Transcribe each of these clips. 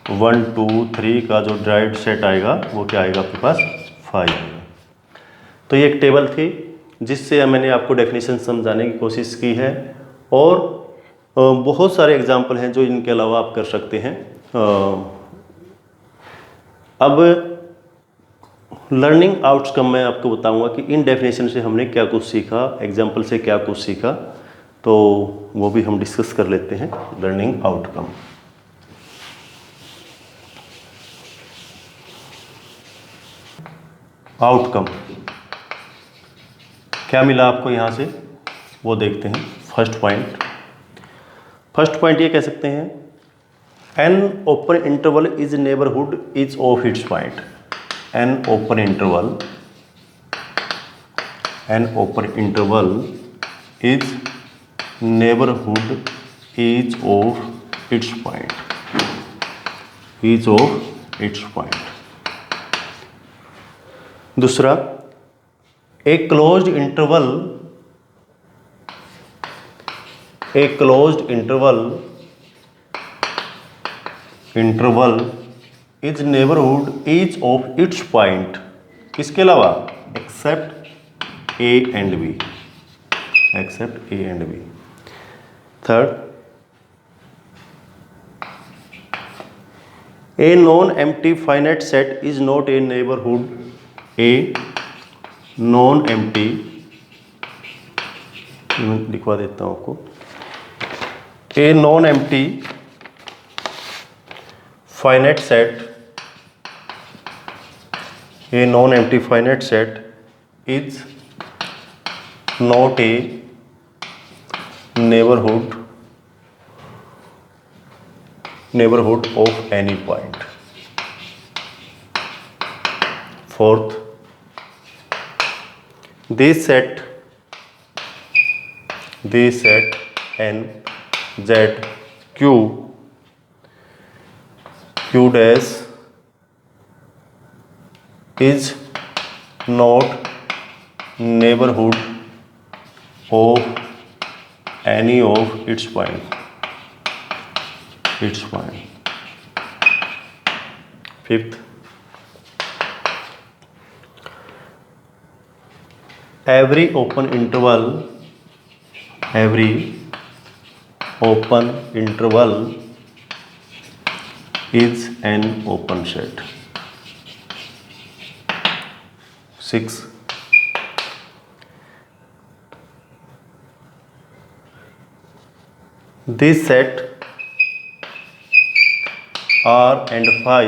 1 2 3 का जो direct set आएगा वो क्या आएगा आपके पास 5 आएगा। तो ये एक टेबल थी जिससे मैंने आपको डेफिनेशन समझाने की कोशिश की है, और बहुत सारे एग्जाम्पल हैं जो इनके अलावा आप कर सकते हैं। अब लर्निंग आउटकम मैं आपको बताऊंगा कि इन डेफिनेशन से हमने क्या कुछ सीखा, एग्जाम्पल से क्या कुछ सीखा, तो वो भी हम डिस्कस कर लेते हैं। लर्निंग आउटकम, आउटकम क्या मिला आपको यहाँ से वो देखते हैं। फर्स्ट पॉइंट ये कह सकते हैं, an open interval is neighbourhood each of its point. An open interval is neighbourhood each of its point, दूसरा, a closed interval is neighbourhood each of its point, इसके अलावा except a and b. Third, a non empty finite set is not a neighbourhood. A non empty, लिखवा देता हूं आपको, a non empty finite set is not a neighborhood of any point. Fourth, this set n z q dash is not neighborhood of any of its point. Fifth, every open interval is an open set. Six, this set R and phi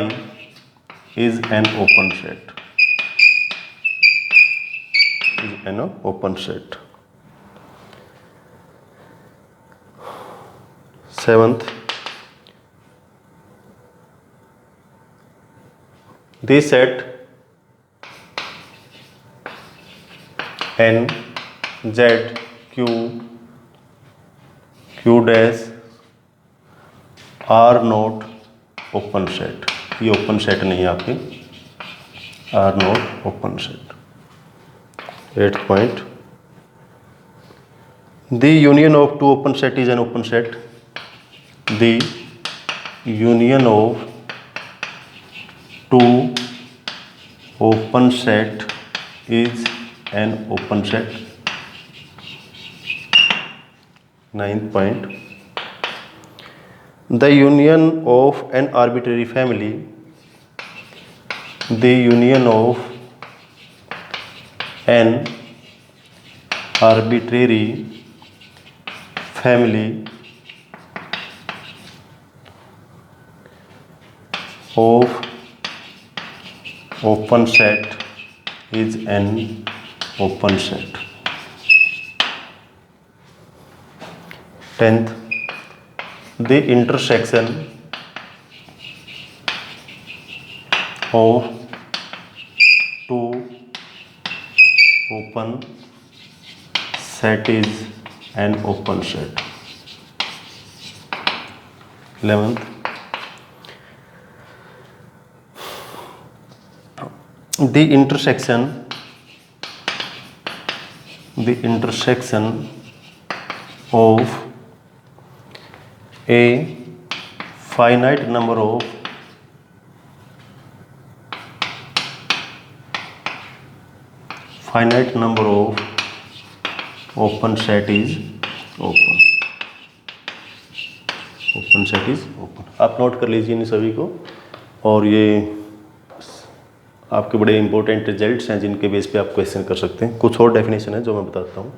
is an open set. Seventh, this set n z q dash R not open set, ये open set नहीं है आपके, R not open set. 8th point, the union of two open set is an open set. The union of two open set is an open set. 9th point, the union of an arbitrary family of open set is an open set. 10th, the intersection of two open set is an open set. 11th, the intersection of a finite number of finite number of open set is open, open set is open. आप note कर लीजिए इन सभी को, और ये आपके बड़े important results हैं जिनके बेस पे आप क्वेश्चन कर सकते हैं। कुछ और डेफिनेशन है जो मैं बताता हूँ।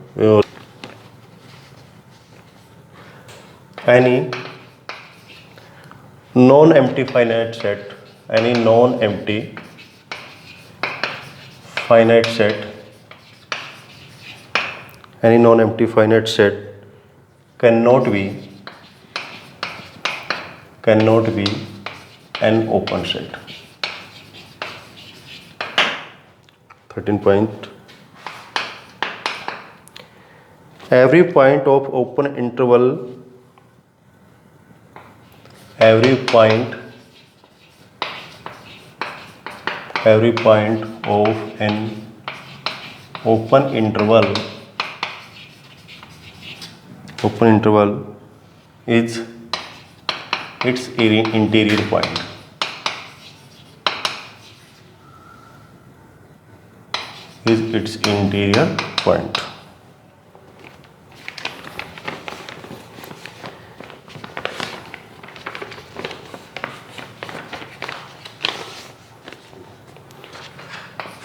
Any non empty finite set, any non empty finite set, any non-empty finite set cannot be an open set. 13 point. Every point of open interval, every point of an open interval is its interior point. Is its interior point.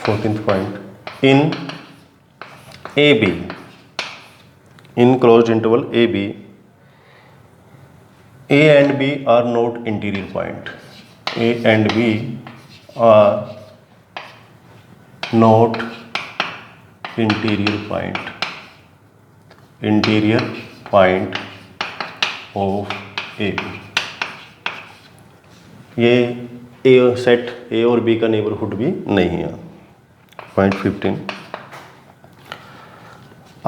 Fourteenth point. In AB, in closed interval AB, A and B are not interior point. A and B are not interior point of AB. ये A set A और B का neighbourhood भी नहीं है। Point 15.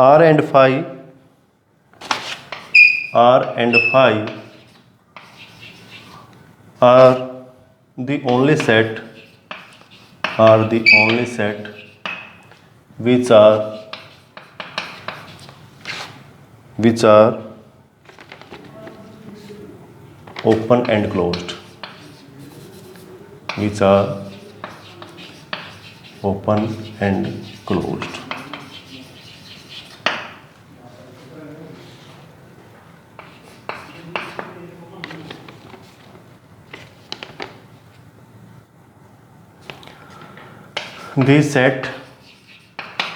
R and phi are the only set which are open and closed, which are open and closed. These set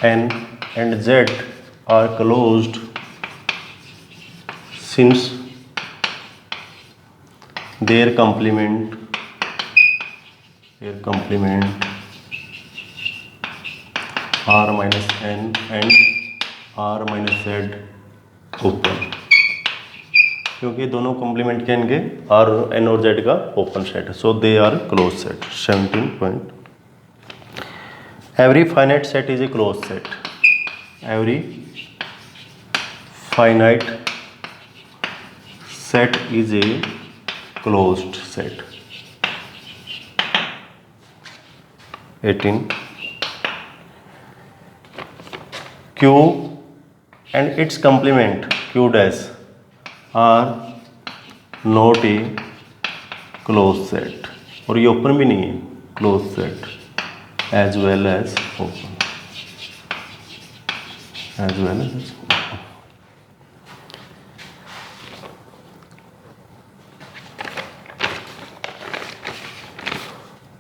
N and Z are closed since their complement R minus N and R minus Z open, क्योंकि दोनों complement के इनके R N और Z का open set है, so they are closed set. 17 point. Every finite set is a closed set. Every finite set is a closed set. 18. Q and its complement Q dash are not a closed set, और ये open भी नहीं है, closed set as well as open.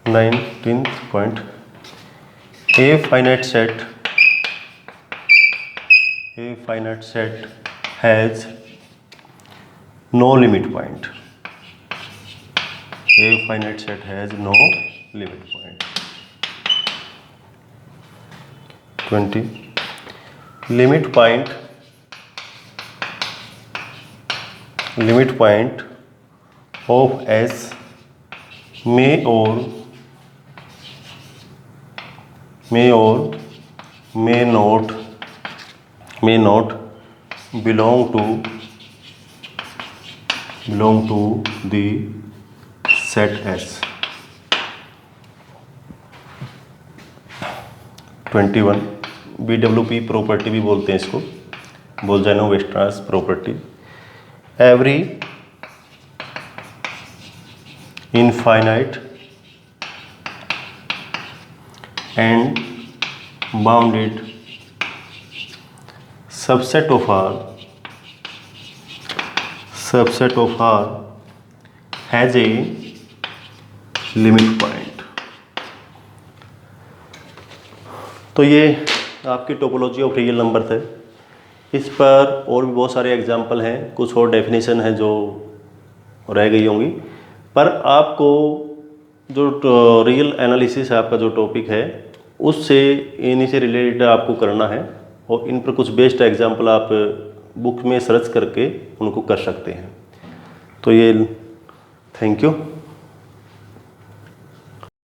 19th point. A finite set has no limit point. A finite set has no limit point. 20. Limit point of S may or may not belong to the set S. 21. BWP property भी बोलते हैं इसको, Bolzano Weierstrass property. Every infinite and bounded subset of R has a limit point. तो ये आपकी topology of real number थे। इस पर और भी बहुत सारे एग्जाम्पल हैं, कुछ और डेफिनेशन है जो रह गई होंगी, पर आपको जो रियल एनालिसिस है, आपका जो टॉपिक है, उससे इन्हीं से रिलेटेड आपको करना है और इन पर कुछ बेस्ट एग्जाम्पल आप बुक में सर्च करके उनको कर सकते हैं। तो ये थैंक यू।